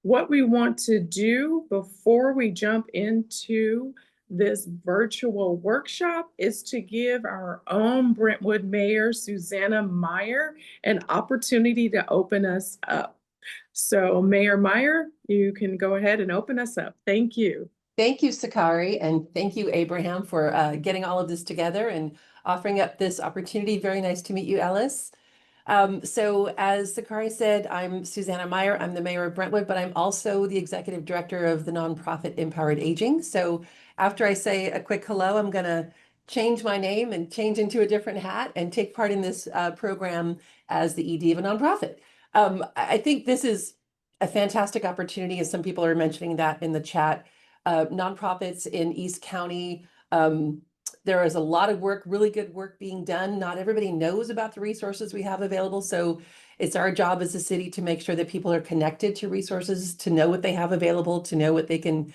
What we want to do before we jump into this virtual workshop is to give our own Brentwood Mayor, Susanna Meyer, an opportunity to open us up. So, Mayor Meyer, you can go ahead and open us up. Thank you. Thank you, Sakari, and thank you, Abraham, for getting all of this together and offering up this opportunity. Very nice to meet you, Ellis. So as Sakari said, I'm Susanna Meyer. I'm the mayor of Brentwood, but I'm also the executive director of the nonprofit Empowered Aging. So after I say a quick hello, I'm going to change my name and change into a different hat and take part in this program as the ED of a nonprofit. I think this is a fantastic opportunity, as some people are mentioning that in the chat. Nonprofits in East County, there is a lot of work, really good work being done. Not everybody knows about the resources we have available. So it's our job as a city to make sure that people are connected to resources, to know what they have available, to know what they can,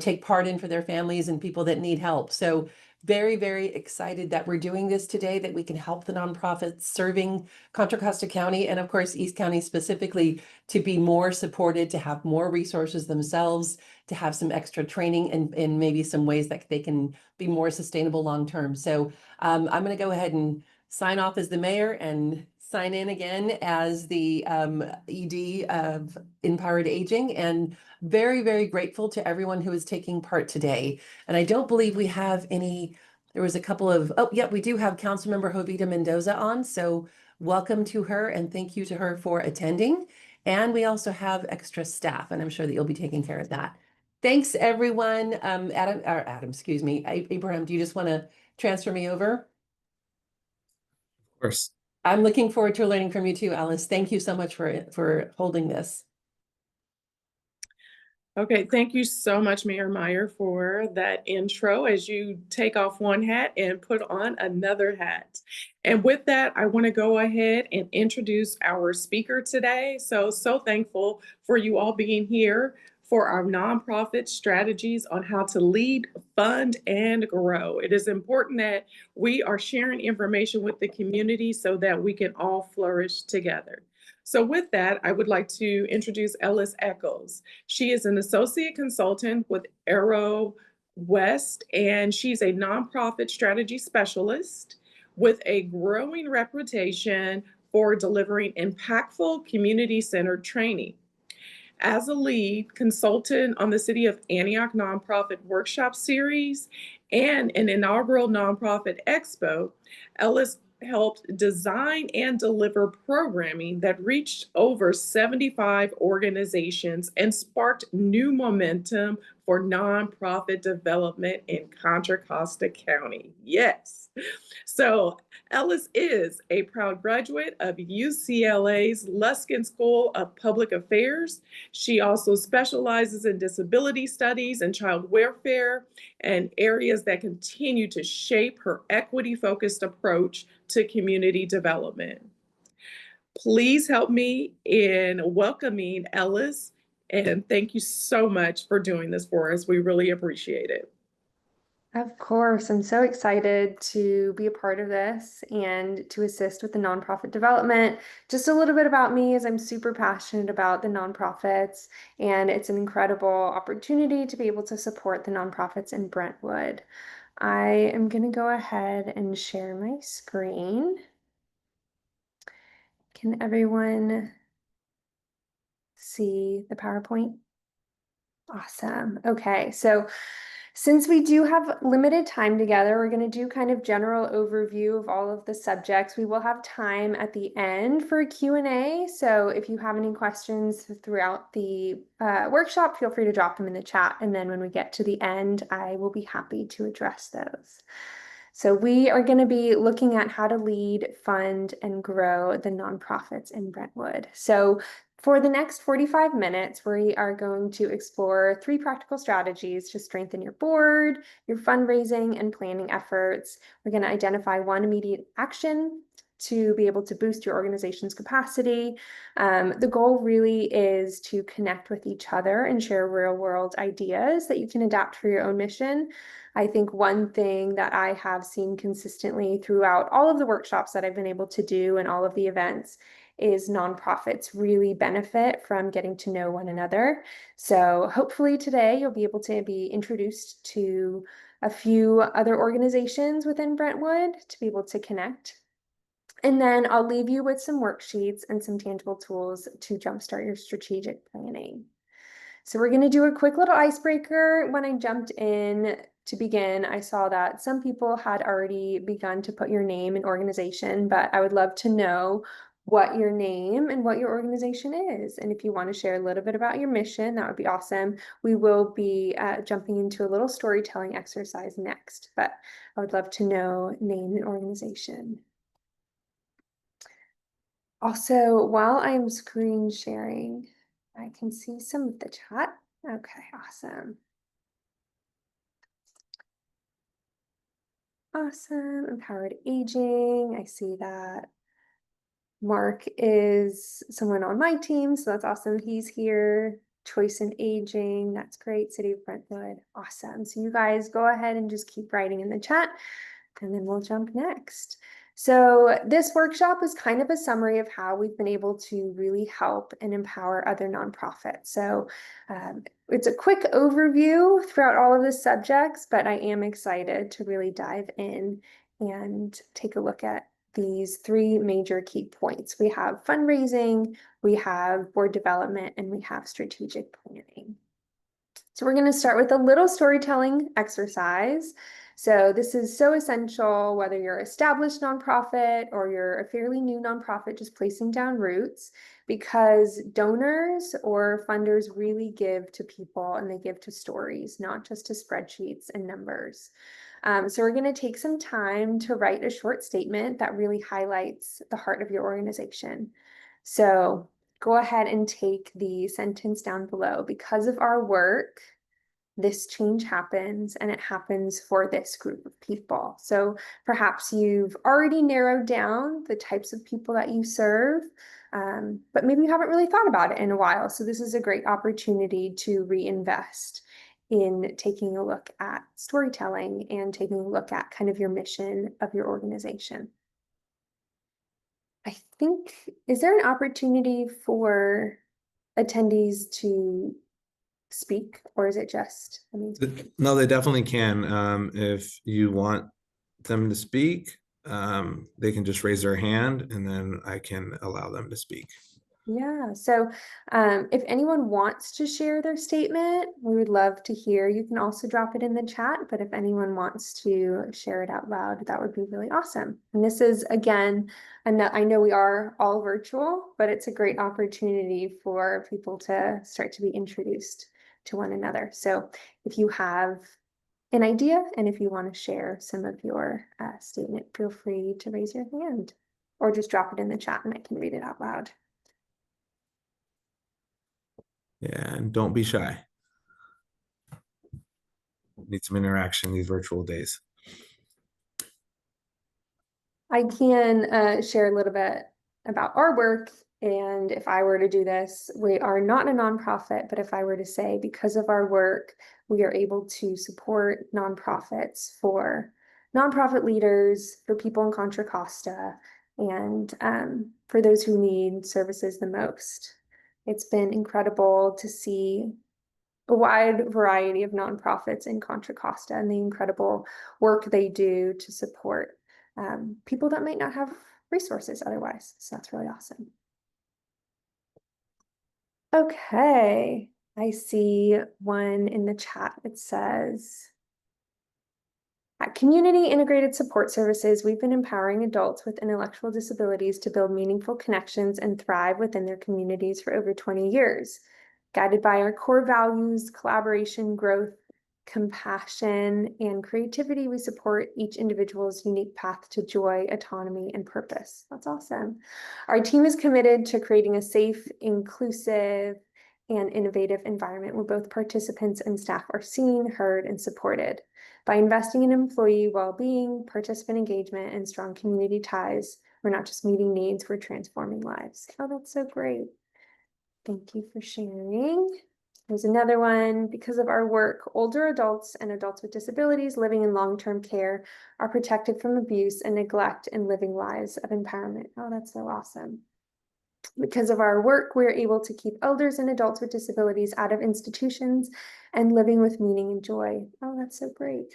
take part in for their families and people that need help. So very, very excited that we're doing this today, that we can help the nonprofits serving Contra Costa County and of course, East County specifically, to be more supported, to have more resources themselves, to have some extra training and maybe some ways that they can be more sustainable long-term. So I'm going to go ahead and sign off as the mayor and sign in again as the ED of Empowered Aging, and very, very grateful to everyone who is taking part today. And I don't believe we have any, there was a couple of, oh, yeah, we do have Councilmember Jovita Mendoza on. So welcome to her and thank you to her for attending. And we also have extra staff, and I'm sure that you'll be taking care of that. Thanks, everyone. Adam, excuse me. Abraham, do you just want to transfer me over? Of course. I'm looking forward to learning from you too, Alice. Thank you so much for holding this. Okay, thank you so much, Mayor Meyer, for that intro as you take off one hat and put on another hat. And with that, I want to go ahead and introduce our speaker today. So thankful for you all being here for our nonprofit strategies on how to lead, fund, and grow. It is important that we are sharing information with the community so that we can all flourish together. So with that, I would like to introduce Ellis Eccles. She is an associate consultant with Arrow West, and she's a nonprofit strategy specialist with a growing reputation for delivering impactful community-centered training. As a lead consultant on the City of Antioch Nonprofit Workshop Series and an inaugural Nonprofit Expo, Ellis helped design and deliver programming that reached over 75 organizations and sparked new momentum for nonprofit development in Contra Costa County. Yes. So Ellis is a proud graduate of UCLA's Luskin School of Public Affairs. She also specializes in disability studies and child welfare, and areas that continue to shape her equity-focused approach to community development. Please help me in welcoming Ellis, and thank you so much for doing this for us. We really appreciate it. Of course, I'm so excited to be a part of this and to assist with the nonprofit development. Just a little bit about me is I'm super passionate about the nonprofits, and it's an incredible opportunity to be able to support the nonprofits in Brentwood. I am going to go ahead and share my screen. Can everyone see the PowerPoint? Awesome. Okay, so since we do have limited time together, we're going to do kind of general overview of all of the subjects. We will have time at the end for a Q&A. So if you have any questions throughout the workshop, feel free to drop them in the chat. And then when we get to the end, I will be happy to address those. So we are going to be looking at how to lead, fund, and grow the nonprofits in Brentwood. So for the next 45 minutes, we are going to explore 3 practical strategies to strengthen your board, your fundraising, and planning efforts. We're going to identify 1 immediate action to be able to boost your organization's capacity. The goal really is to connect with each other and share real-world ideas that you can adapt for your own mission. I think one thing that I have seen consistently throughout all of the workshops that I've been able to do and all of the events is nonprofits really benefit from getting to know one another. So hopefully today you'll be able to be introduced to a few other organizations within Brentwood to be able to connect. And then I'll leave you with some worksheets and some tangible tools to jumpstart your strategic planning. So we're going to do a quick little icebreaker. When I jumped in to begin, I saw that some people had already begun to put your name and organization, but I would love to know what your name and what your organization is. And if you want to share a little bit about your mission, that would be awesome. We will be jumping into a little storytelling exercise next, but I would love to know name and organization. Also, while I'm screen sharing, I can see some of the chat. Okay, awesome. Awesome. Empowered aging. I see that. Mark is someone on my team, so that's awesome. He's here. Choice in aging. That's great. City of Brentwood. Awesome. So you guys go ahead and just keep writing in the chat, and then we'll jump next. So this workshop is kind of a summary of how we've been able to really help and empower other nonprofits. So it's a quick overview throughout all of the subjects, but I am excited to really dive in and take a look at these three major key points. We have fundraising, we have board development, and we have strategic planning. So we're going to start with a little storytelling exercise. So this is so essential, whether you're an established nonprofit or you're a fairly new nonprofit just placing down roots, because donors or funders really give to people and they give to stories, not just to spreadsheets and numbers. So we're going to take some time to write a short statement that really highlights the heart of your organization. So go ahead and take the sentence down below. Because of our work, this change happens, and it happens for this group of people. So perhaps you've already narrowed down the types of people that you serve, but maybe you haven't really thought about it in a while. So this is a great opportunity to reinvest in taking a look at storytelling and taking a look at kind of your mission of your organization. I think, is there an opportunity for attendees to speak, or is it just, I mean, No, they definitely can. If you want them to speak, they can just raise their hand and then I can allow them to speak. yeah. So if anyone wants to share their statement, we would love to hear. You can also drop it in the chat, but if anyone wants to share it out loud, that would be really awesome. And this is, again, I know we are all virtual, but it's a great opportunity for people to start to be introduced to one another. So if you have an idea and if you want to share some of your statement, feel free to raise your hand or just drop it in the chat and I can read it out loud. Yeah, and don't be shy. Need some interaction these virtual days. I can share a little bit about our work. And if I were to do this, we are not a nonprofit, but if I were to say, because of our work, we are able to support nonprofits for nonprofit leaders, for people in Contra Costa, and for those who need services the most. It's been incredible to see a wide variety of nonprofits in Contra Costa and the incredible work they do to support people that might not have resources otherwise. So that's really awesome. Okay, I see one in the chat. It says, at Community Integrated Support Services, we've been empowering adults with intellectual disabilities to build meaningful connections and thrive within their communities for over 20 years. Guided by our core values, collaboration, growth, compassion, and creativity, we support each individual's unique path to joy, autonomy, and purpose. That's awesome. Our team is committed to creating a safe, inclusive, and innovative environment where both participants and staff are seen, heard, and supported. By investing in employee well-being, participant engagement, and strong community ties, we're not just meeting needs, we're transforming lives. Oh, that's so great. Thank you for sharing. There's another one. Because of our work, older adults and adults with disabilities living in long-term care are protected from abuse and neglect and living lives of empowerment. Oh, that's so awesome. Because of our work, we're able to keep elders and adults with disabilities out of institutions and living with meaning and joy. Oh, that's so great.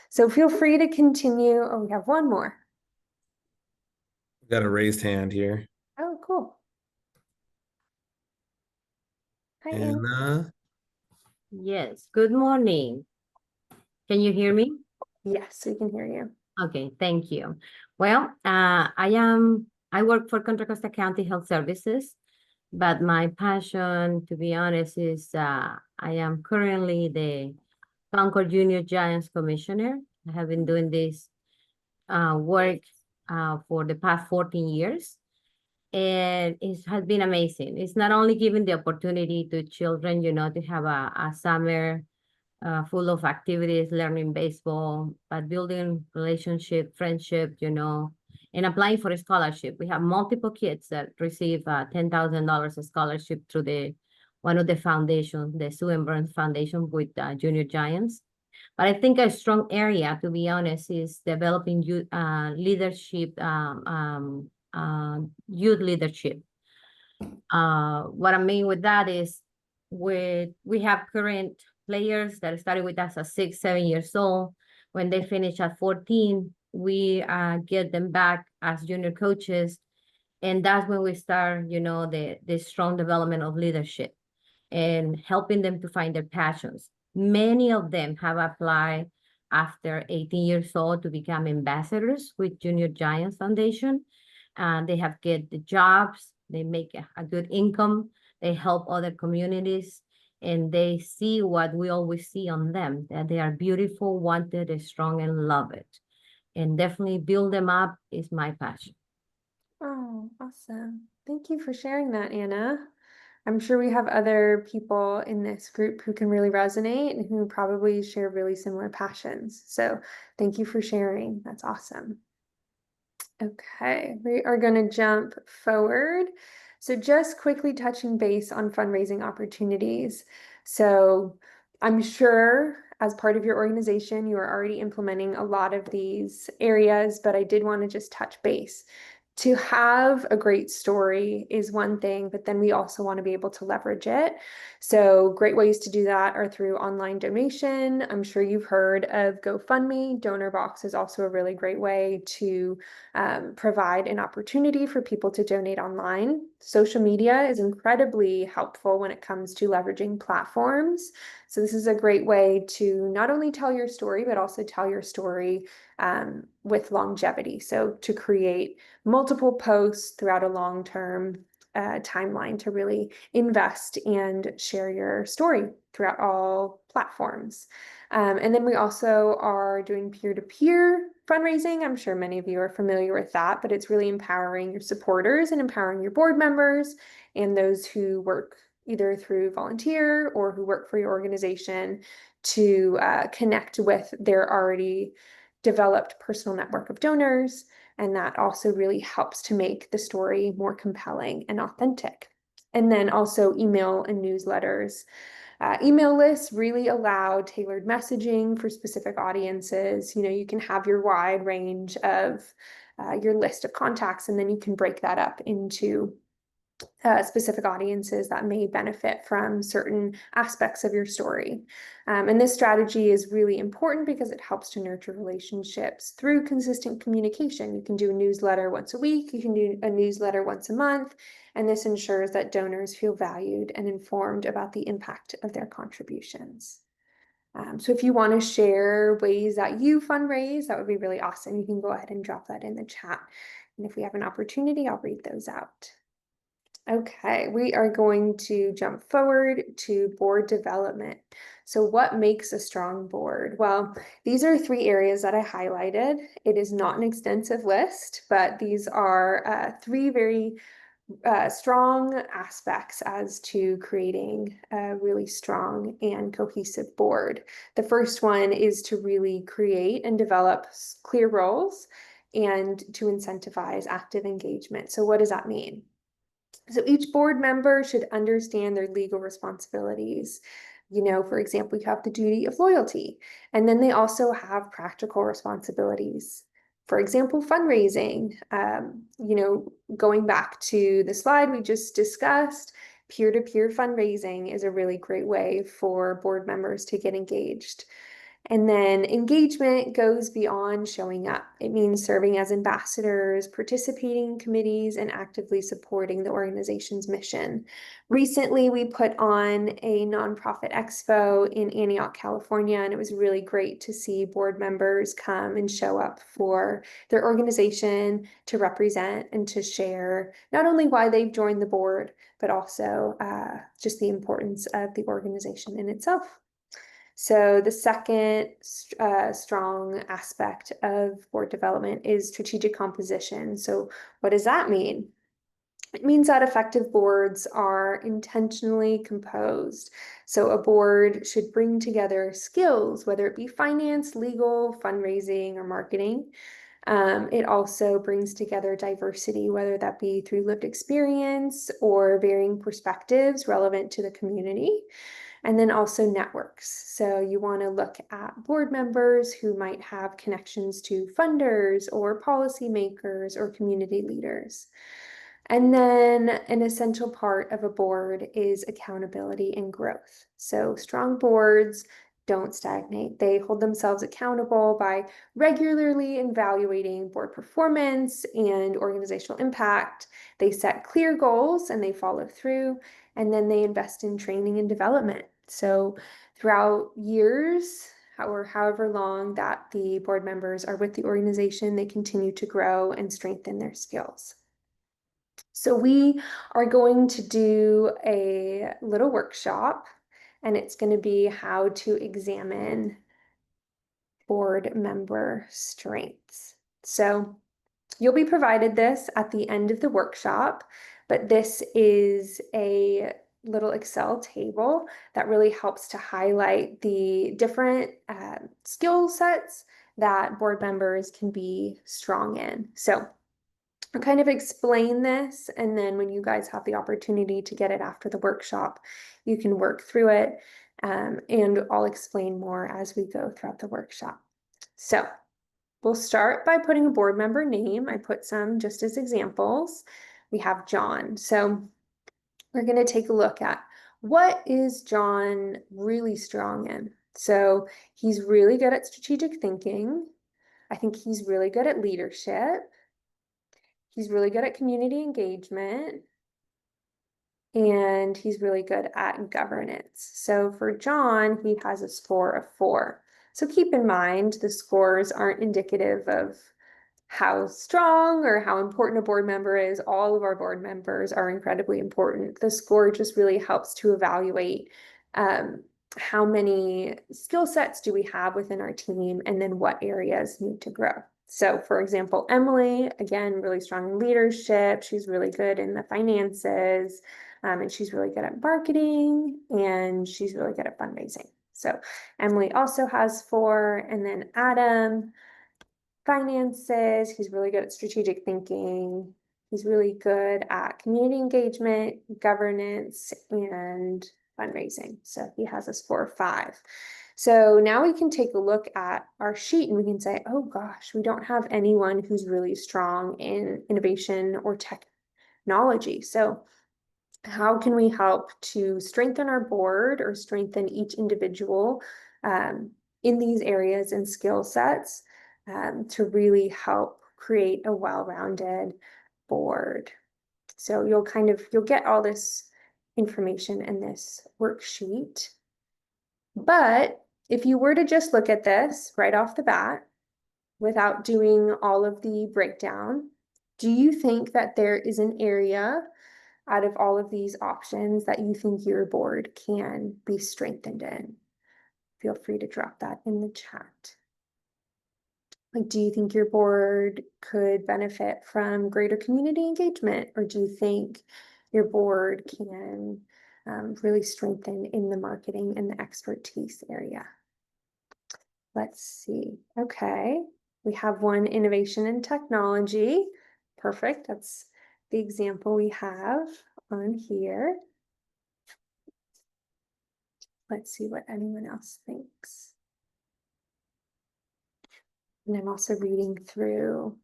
So feel free to continue. Oh, we have one more. Got a raised hand here. Oh, cool. Hi, Anna. Anna. Yes, good morning. Can you hear me? Yes, we can hear you. Okay, thank you. Well, I work for Contra Costa County Health Services, but my passion, to be honest, is I am currently the Concord Junior Giants Commissioner. I have been doing this work for the past 14 years, and it has been amazing. It's not only giving the opportunity to children, to have a summer full of activities, learning baseball, but building relationship, friendship, and applying for a scholarship. We have multiple kids that receive $10,000 scholarship through one of the foundations, the Sue and Burns Foundation with Junior Giants. But I think a strong area, to be honest, is developing youth leadership, youth leadership. What I mean with that is we have current players that started with us at 6, 7 years old. When they finish at 14, we get them back as junior coaches. And that's when we start, the strong development of leadership and helping them to find their passions. Many of them have applied after 18 years old to become ambassadors with Junior Giants Foundation. They have get the jobs, they make a good income, they help other communities, and they see what we always see on them, that they are beautiful, wanted, strong, and love it. And definitely build them up is my passion. Oh, awesome. Thank you for sharing that, Anna. I'm sure we have other people in this group who can really resonate and who probably share really similar passions. So thank you for sharing. That's awesome. Okay, we are going to jump forward. So just quickly touching base on fundraising opportunities. So I'm sure as part of your organization, you are already implementing a lot of these areas, but I did want to just touch base. To have a great story is one thing, but then we also want to be able to leverage it. So great ways to do that are through online donation. I'm sure you've heard of GoFundMe. DonorBox is also a really great way to provide an opportunity for people to donate online. Social media is incredibly helpful when it comes to leveraging platforms. So this is a great way to not only tell your story, but also tell your story with longevity. So to create multiple posts throughout a long-term timeline to really invest and share your story throughout all platforms. And then we also are doing peer-to-peer fundraising. I'm sure many of you are familiar with that, but it's really empowering your supporters and empowering your board members and those who work either through volunteer or who work for your organization to connect with their already developed personal network of donors. And that also really helps to make the story more compelling and authentic. And then also email and newsletters. Email lists really allow tailored messaging for specific audiences. You can have your wide range of your list of contacts, and then you can break that up into specific audiences that may benefit from certain aspects of your story. And this strategy is really important because it helps to nurture relationships through consistent communication. You can do a newsletter once a week, you can do a newsletter once a month, and this ensures that donors feel valued and informed about the impact of their contributions. So if you want to share ways that you fundraise, that would be really awesome. You can go ahead and drop that in the chat. And if we have an opportunity, I'll read those out. Okay, we are going to jump forward to board development. So what makes a strong board? Well, these are 3 areas that I highlighted. It is not an extensive list, but these are 3 very strong aspects as to creating a really strong and cohesive board. The first one is to really create and develop clear roles and to incentivize active engagement. So what does that mean? So each board member should understand their legal responsibilities. For example, you have the duty of loyalty, and then they also have practical responsibilities. For example, fundraising, going back to the slide we just discussed, peer-to-peer fundraising is a really great way for board members to get engaged. And then engagement goes beyond showing up. It means serving as ambassadors, participating in committees, and actively supporting the organization's mission. Recently, we put on a nonprofit expo in Antioch, California, and it was really great to see board members come and show up for their organization to represent and to share not only why they've joined the board, but also just the importance of the organization in itself. So the second strong aspect of board development is strategic composition. So what does that mean? It means that effective boards are intentionally composed. So a board should bring together skills, whether it be finance, legal, fundraising, or marketing. It also brings together diversity, whether that be through lived experience or varying perspectives relevant to the community. And then also networks. So you want to look at board members who might have connections to funders or policymakers or community leaders. And then an essential part of a board is accountability and growth. So strong boards don't stagnate. They hold themselves accountable by regularly evaluating board performance and organizational impact. They set clear goals and they follow through, and then they invest in training and development. So throughout years, or however long that the board members are with the organization, they continue to grow and strengthen their skills. So we are going to do a little workshop, and it's going to be how to examine board member strengths. So you'll be provided this at the end of the workshop, but this is a little Excel table that really helps to highlight the different skill sets that board members can be strong in. So I'll kind of explain this, and then when you guys have the opportunity to get it after the workshop, you can work through it, and I'll explain more as we go throughout the workshop. So we'll start by putting a board member name. I put some just as examples. We have John. So we're going to take a look at what is John really strong in. So he's really good at strategic thinking. I think he's really good at leadership. He's really good at community engagement, and he's really good at governance. So for John, he has a score of 4. So keep in mind, the scores aren't indicative of how strong or how important a board member is. All of our board members are incredibly important. The score just really helps to evaluate how many skill sets do we have within our team, and then what areas need to grow. So for example, Emily, again, really strong in leadership. She's really good in the finances, and she's really good at marketing, and she's really good at fundraising. So Emily also has 4, and then Adam, finances, he's really good at strategic thinking. He's really good at community engagement, governance, and fundraising. So he has a score of 5. So now we can take a look at our sheet and we can say, oh gosh, we don't have anyone who's really strong in innovation or technology. So how can we help to strengthen our board or strengthen each individual in these areas and skill sets to really help create a well-rounded board? So you'll get all this information in this worksheet. But if you were to just look at this right off the bat, without doing all of the breakdown, do you think that there is an area out of all of these options that you think your board can be strengthened in? Feel free to drop that in the chat. Like, do you think your board could benefit from greater community engagement, or do you think your board can really strengthen in the marketing and the expertise area? Let's see. Okay, we have one, innovation and technology. Perfect. That's the example we have on here. Let's see what anyone else thinks. And I'm also reading through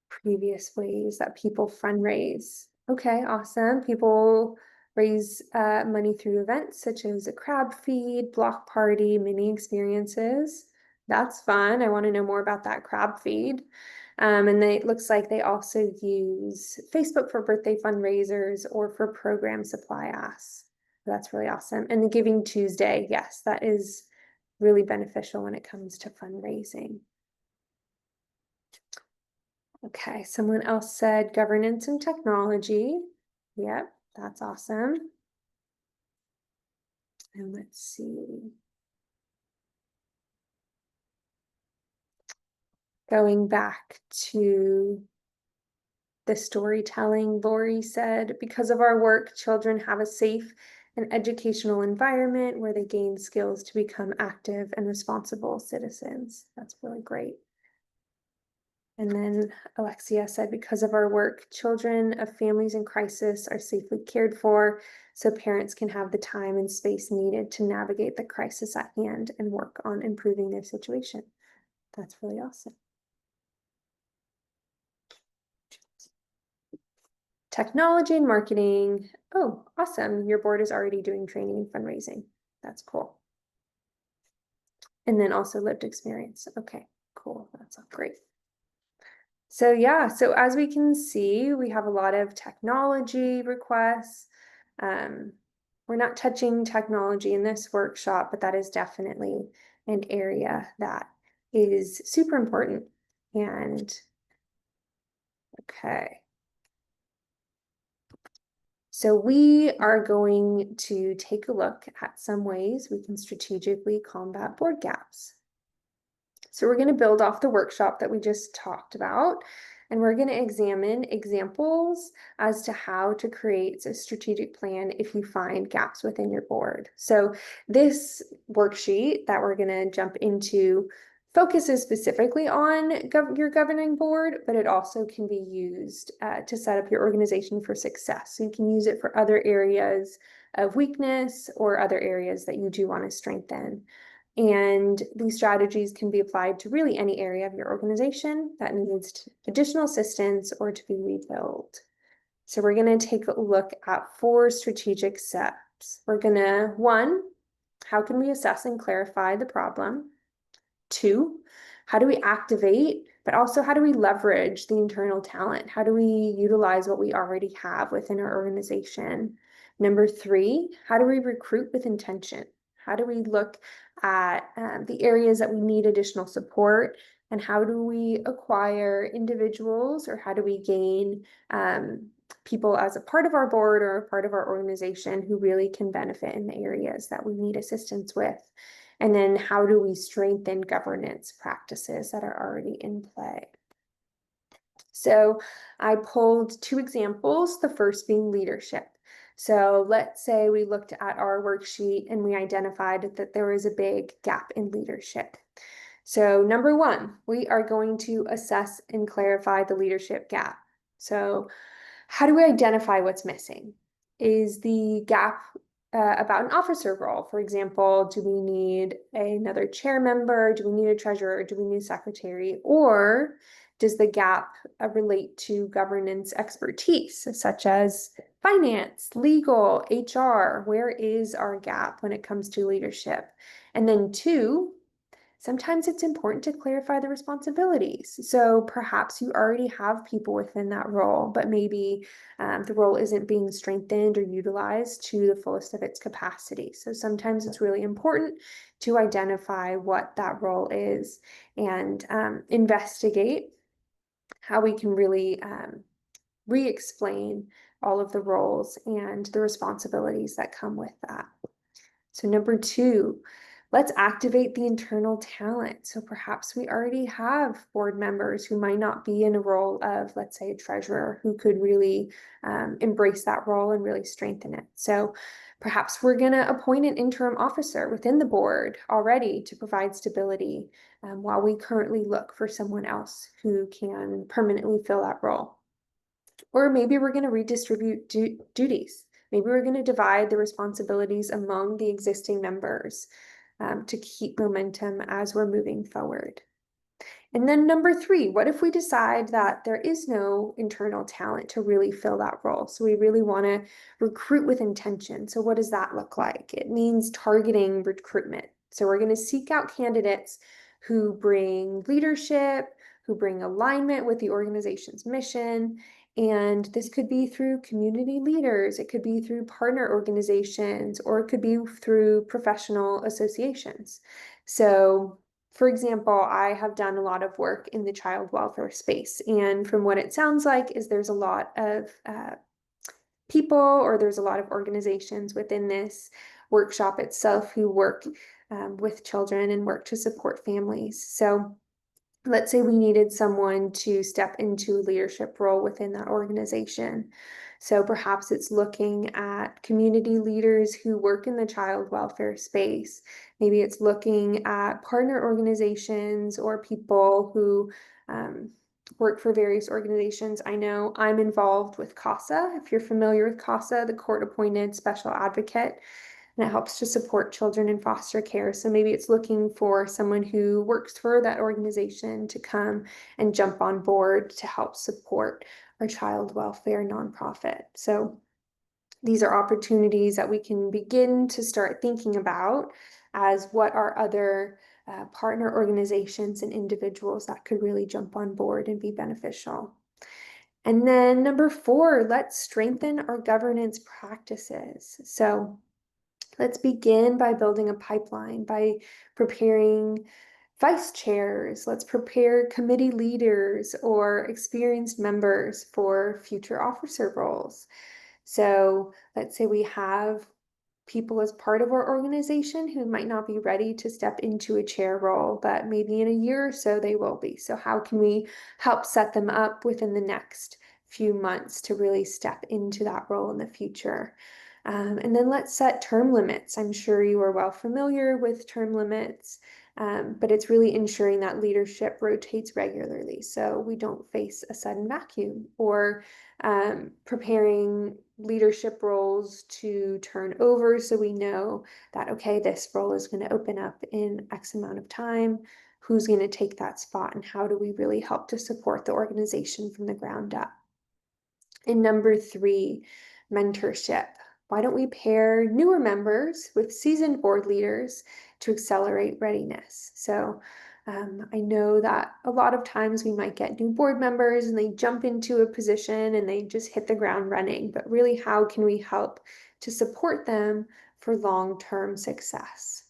previous ways that people fundraise. Okay, awesome. People raise money through events such as a crab feed, block party, mini experiences. That's fun. I want to know more about that crab feed. And it looks like they also use Facebook for birthday fundraisers or for program supply asks. That's really awesome. And the Giving Tuesday, yes, that is really beneficial when it comes to fundraising. Okay, someone else said governance and technology. Yep, that's awesome. And let's see. Going back to the storytelling, Lori said, because of our work, children have a safe and educational environment where they gain skills to become active and responsible citizens. That's really great. And then Alexia said, because of our work, children of families in crisis are safely cared for, so parents can have the time and space needed to navigate the crisis at hand and work on improving their situation. That's really awesome. Technology and marketing. Oh, awesome. Your board is already doing training and fundraising. That's cool. And then also lived experience. Okay, cool. That's great. So yeah, so as we can see, we have a lot of technology requests. We're not touching technology in this workshop, but that is definitely an area that is super important. And okay. So we are going to take a look at some ways we can strategically combat board gaps. So we're going to build off the workshop that we just talked about, and we're going to examine examples as to how to create a strategic plan if you find gaps within your board. So this worksheet that we're going to jump into focuses specifically on your governing board, but it also can be used to set up your organization for success. So you can use it for other areas of weakness or other areas that you do want to strengthen. And these strategies can be applied to really any area of your organization that needs additional assistance or to be rebuilt. So we're going to take a look at 4 strategic steps. We're going to, 1, how can we assess and clarify the problem? 2, how do we activate, but also how do we leverage the internal talent? How do we utilize what we already have within our organization? Number 3, how do we recruit with intention? How do we look at the areas that we need additional support? And how do we acquire individuals, or how do we gain people as a part of our board or a part of our organization who really can benefit in the areas that we need assistance with? And then how do we strengthen governance practices that are already in play? So I pulled 2 examples, the first being leadership. So let's say we looked at our worksheet and we identified that there was a big gap in leadership. So number 1, we are going to assess and clarify the leadership gap. So how do we identify what's missing? Is the gap about an officer role? For example, do we need another chair member? Do we need a treasurer? Do we need a secretary? Or does the gap relate to governance expertise, such as finance, legal, HR? Where is our gap when it comes to leadership? And then 2, sometimes it's important to clarify the responsibilities. So perhaps you already have people within that role, but maybe the role isn't being strengthened or utilized to the fullest of its capacity. So sometimes it's really important to identify what that role is and investigate how we can really re-explain all of the roles and the responsibilities that come with that. So number 2, let's activate the internal talent. So perhaps we already have board members who might not be in a role of, let's say, a treasurer, who could really embrace that role and really strengthen it. So perhaps we're going to appoint an interim officer within the board already to provide stability while we currently look for someone else who can permanently fill that role. Or maybe we're going to redistribute duties. Maybe we're going to divide the responsibilities among the existing members. to keep momentum as we're moving forward. And then number 3, what if we decide that there is no internal talent to really fill that role? So we really want to recruit with intention. So what does that look like? It means targeting recruitment. So we're going to seek out candidates who bring leadership, who bring alignment with the organization's mission. And this could be through community leaders, it could be through partner organizations, or it could be through professional associations. So for example, I have done a lot of work in the child welfare space, and from what it sounds like is there's a lot of people, or there's a lot of organizations within this workshop itself who work with children and work to support families. So let's say we needed someone to step into a leadership role within that organization. So perhaps it's looking at community leaders who work in the child welfare space. Maybe it's looking at partner organizations or people who work for various organizations. I know I'm involved with CASA. If you're familiar with CASA, the court-appointed special advocate, and it helps to support children in foster care. So maybe it's looking for someone who works for that organization to come and jump on board to help support our child welfare nonprofit. So these are opportunities that we can begin to start thinking about as what are other partner organizations and individuals that could really jump on board and be beneficial. And then number 4, let's strengthen our governance practices. So let's begin by building a pipeline, by preparing vice chairs. Let's prepare committee leaders or experienced members for future officer roles. So let's say we have people as part of our organization who might not be ready to step into a chair role, but maybe in a year or so they will be. So how can we help set them up within the next few months to really step into that role in the future? And then let's set term limits. I'm sure you are well familiar with term limits, but it's really ensuring that leadership rotates regularly so we don't face a sudden vacuum, or preparing leadership roles to turn over so we know that, okay, this role is going to open up in X amount of time. Who's going to take that spot, and how do we really help to support the organization from the ground up? And number 3, mentorship. Why don't we pair newer members with seasoned board leaders to accelerate readiness? So I know that a lot of times we might get new board members and they jump into a position and they just hit the ground running, but really how can we help to support them for long-term success?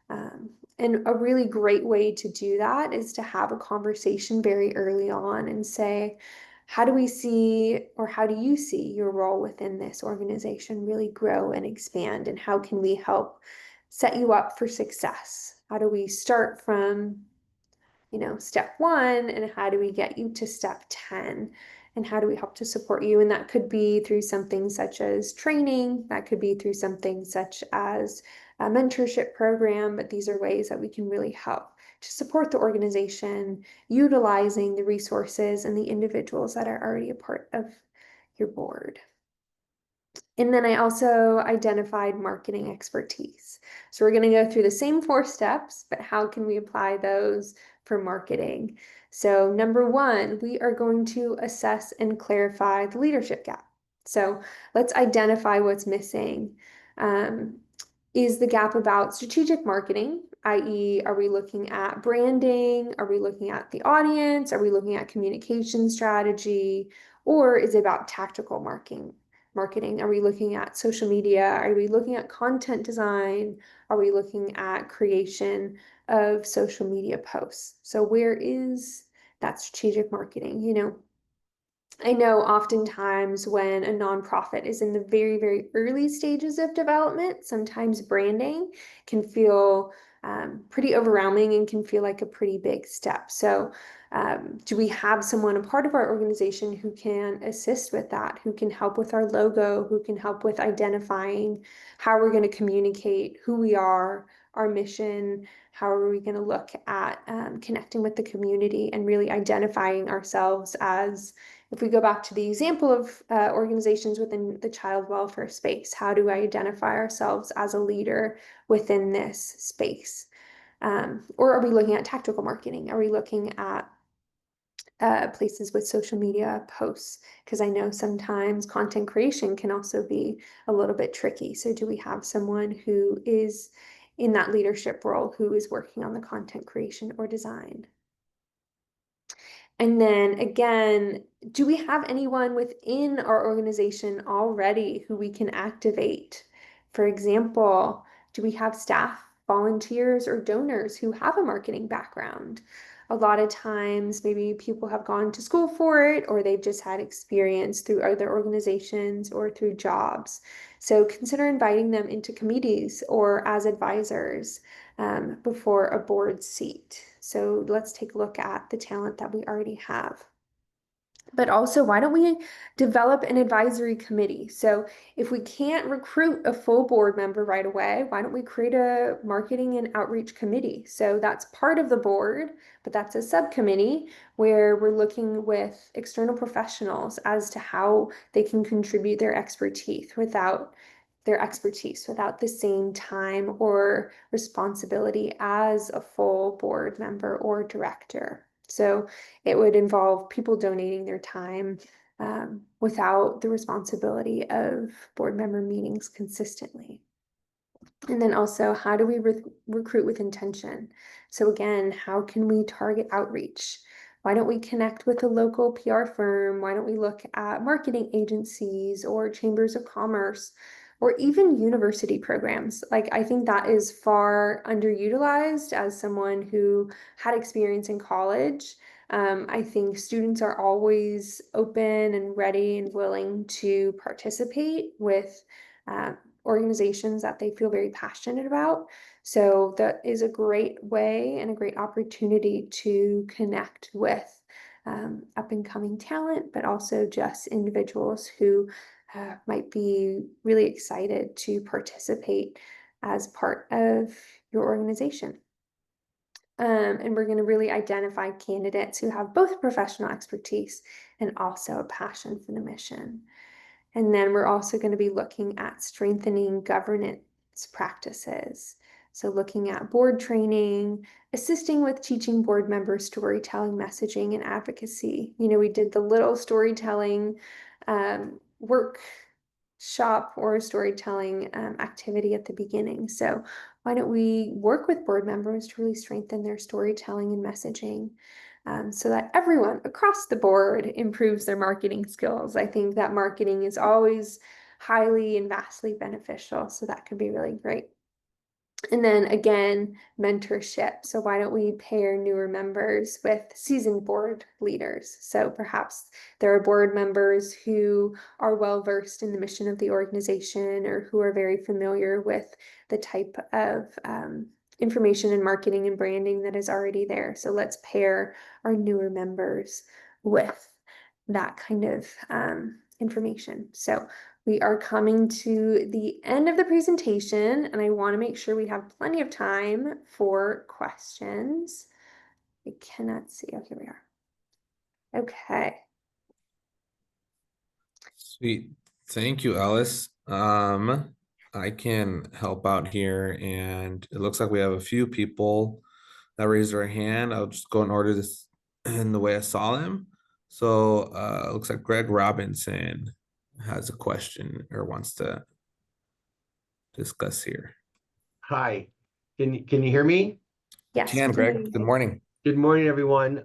And a really great way to do that is to have a conversation very early on and say, how do we see, or how do you see your role within this organization really grow and expand? And how can we help set you up for success? How do we start from, step 1, and how do we get you to step 10? And how do we help to support you? And that could be through something such as training, that could be through something such as a mentorship program, but these are ways that we can really help to support the organization, utilizing the resources and the individuals that are already a part of your board. And then I also identified marketing expertise. So we're going to go through the same 4 steps, but how can we apply those for marketing? So number 1, we are going to assess and clarify the leadership gap. So let's identify what's missing. Is the gap about strategic marketing, i.e., are we looking at branding? Are we looking at the audience? Are we looking at communication strategy? Or is it about tactical marketing? Are we looking at social media? Are we looking at content design? Are we looking at creation of social media posts? So where is that strategic marketing? I know oftentimes when a nonprofit is in the very, very early stages of development, sometimes branding can feel pretty overwhelming and can feel like a pretty big step. So do we have someone, a part of our organization, who can assist with that, who can help with our logo, who can help with identifying how we're going to communicate who we are, our mission, how are we going to look at connecting with the community and really identifying ourselves as If we go back to the example of organizations within the child welfare space, how do we identify ourselves as a leader within this space? Or are we looking at tactical marketing? Are we looking at places with social media posts? Because I know sometimes content creation can also be a little bit tricky. So do we have someone who is in that leadership role who is working on the content creation or design? And then again, do we have anyone within our organization already who we can activate? For example, do we have staff, volunteers, or donors who have a marketing background? A lot of times, maybe people have gone to school for it, or they've just had experience through other organizations or through jobs. So consider inviting them into committees or as advisors before a board seat. So let's take a look at the talent that we already have. But also, why don't we develop an advisory committee? So if we can't recruit a full board member right away, why don't we create a marketing and outreach committee? So that's part of the board, but that's a subcommittee where we're looking with external professionals as to how they can contribute their expertise without the same time or responsibility as a full board member or director. So it would involve people donating their time without the responsibility of board member meetings consistently. And then also, how do we recruit with intention? So again, how can we target outreach? Why don't we connect with a local PR firm? Why don't we look at marketing agencies or chambers of commerce or even university programs? Like, I think that is far underutilized as someone who had experience in college. I think students are always open and ready and willing to participate with organizations that they feel very passionate about. So that is a great way and a great opportunity to connect with up and coming talent, but also just individuals who might be really excited to participate as part of your organization. And we're going to really identify candidates who have both professional expertise and also a passion for the mission. And then we're also going to be looking at strengthening governance practices. So looking at board training, assisting with teaching board members storytelling, messaging, and advocacy. You know, we did the little storytelling workshop or storytelling activity at the beginning. So why don't we work with board members to really strengthen their storytelling and messaging? So that everyone across the board improves their marketing skills. I think that marketing is always highly and vastly beneficial, so that could be really great. And then again, mentorship. So why don't we pair newer members with seasoned board leaders? So perhaps there are board members who are well versed in the mission of the organization or who are very familiar with the type of information and marketing and branding that is already there. So let's pair our newer members with that kind of information. So we are coming to the end of the presentation, and I want to make sure we have plenty of time for questions. I cannot see. Oh, here we are. Okay. Sweet. Thank you, Alice. I can help out here, and it looks like we have a few people that raised their hand. I'll just go and order this in the way I saw them. So it looks like Greg Robinson has a question or wants to discuss here. Hi, can you hear me? Yes. Can, Greg, good morning. Good morning, everyone.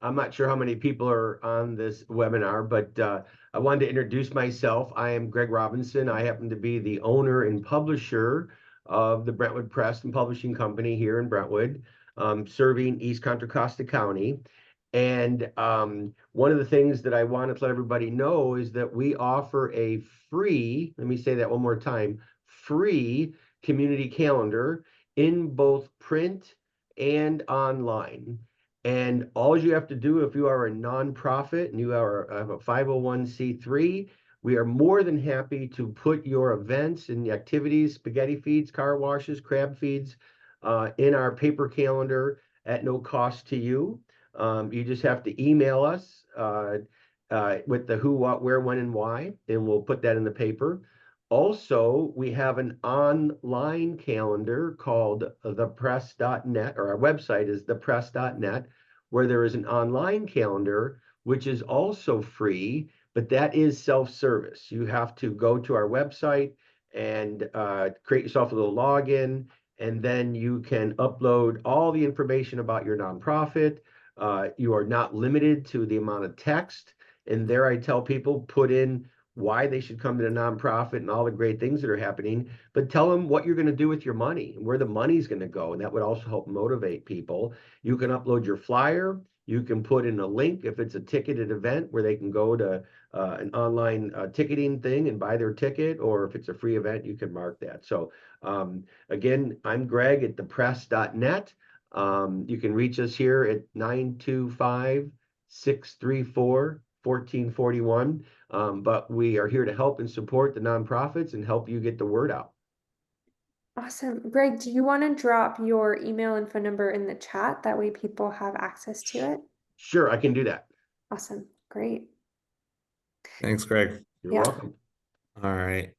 I'm not sure how many people are on this webinar, but I wanted to introduce myself. I am Greg Robinson. I happen to be the owner and publisher of the Brentwood Press and Publishing Company here in Brentwood, serving East Contra Costa County. And one of the things that I wanted to let everybody know is that we offer a free, let me say that one more time, free community calendar in both print and online. And all you have to do if you are a nonprofit and you are a 501c3, we are more than happy to put your events and activities, spaghetti feeds, car washes, crab feeds, in our paper calendar at no cost to you. You just have to email us with the who, what, where, when, and why, and we'll put that in the paper. Also, we have an online calendar called thepress.net, or our website is thepress.net, where there is an online calendar, which is also free, but that is self-service. You have to go to our website and create yourself a little login, and then you can upload all the information about your nonprofit. You are not limited to the amount of text. And there I tell people, put in why they should come to the nonprofit and all the great things that are happening, but tell them what you're going to do with your money and where the money's going to go. And that would also help motivate people. You can upload your flyer. You can put in a link if it's a ticketed event where they can go to an online ticketing thing and buy their ticket, or if it's a free event, you can mark that. So again, I'm Greg at thepress.net. You can reach us here at 925-634-1441. But we are here to help and support the nonprofits and help you get the word out. Awesome. Greg, do you want to drop your email and phone number in the chat? That way people have access to it. Sure, I can do that. Awesome. Great. Thanks, Greg. You're Yeah. welcome. All right.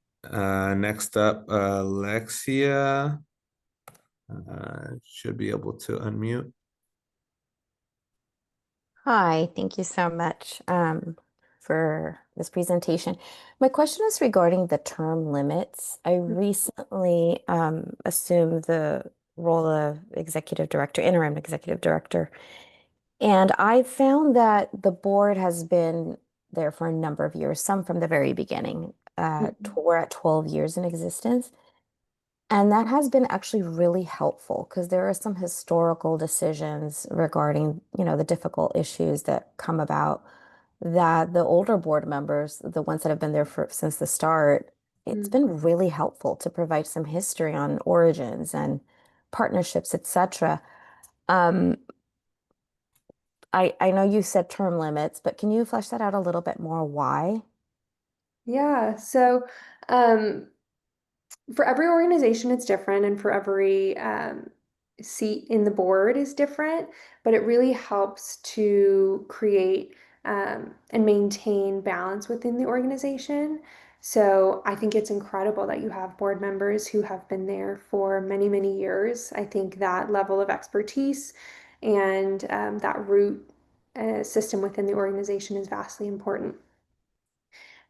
Next up, Alexia. Should be able to unmute. Hi, thank you so much for this presentation. My question is regarding the term limits. I recently assumed the role of executive director, interim executive director, and I found that the board has been there for a number of years, some from the very beginning. We're at 12 years in existence. And that has been actually really helpful because there are some historical decisions regarding, the difficult issues that come about that the older board members, the ones that have been there since the start, it's been really helpful to provide some history on origins and partnerships, etc. Um, I know you said term limits, but can you flesh that out a little bit more? Why? Yeah. So, for every organization, it's different, and for every seat in the board is different, but it really helps to create and maintain balance within the organization. So I think it's incredible that you have board members who have been there for many, many years. I think that level of expertise and that root system within the organization is vastly important.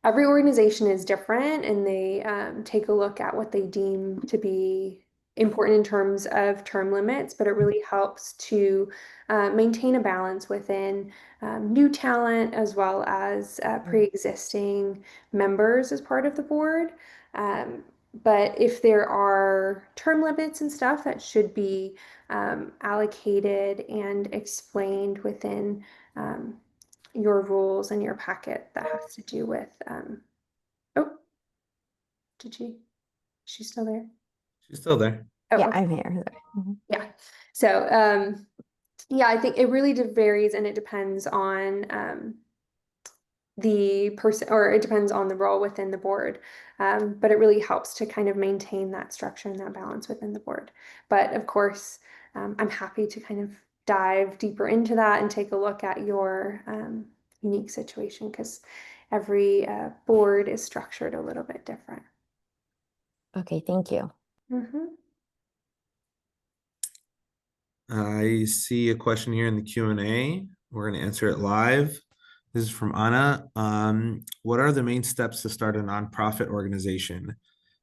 Every organization is different, and they take a look at what they deem to be important in terms of term limits, but it really helps to maintain a balance within new talent as well as pre-existing members as part of the board. But if there are term limits and stuff, that should be allocated and explained within your rules and your packet that has to do with oh, she's still there? She's still there. Oh, Yeah, okay. I'm here. Mhm. Yeah. So yeah, I think it really varies, and it depends on the person, or it depends on the role within the board. But it really helps to kind of maintain that structure and that balance within the board. But of course, I'm happy to kind of dive deeper into that and take a look at your unique situation, because every board is structured a little bit different. Okay, thank you. I see a question here in the Q&A. We're going to answer it live. This is from Anna. What are the main steps to start a nonprofit organization?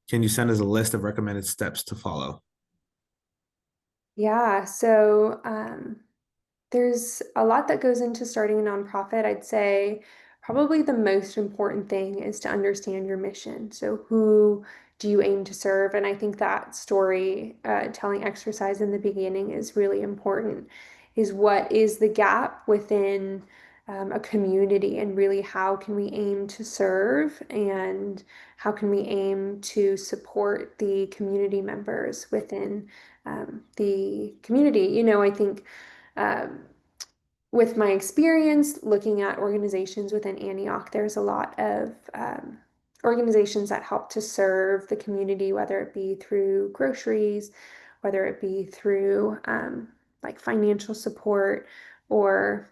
Can you send us a list of recommended steps to follow? Yeah, so there's a lot that goes into starting a nonprofit. I'd say probably the most important thing is to understand your mission. So who do you aim to serve? And I think that story telling exercise in the beginning is really important, is what is the gap within a community, and really how can we aim to serve, and how can we aim to support the community members within the community. I think um, with my experience looking at organizations within Antioch, there's a lot of organizations that help to serve the community, whether it be through groceries, whether it be through like financial support, or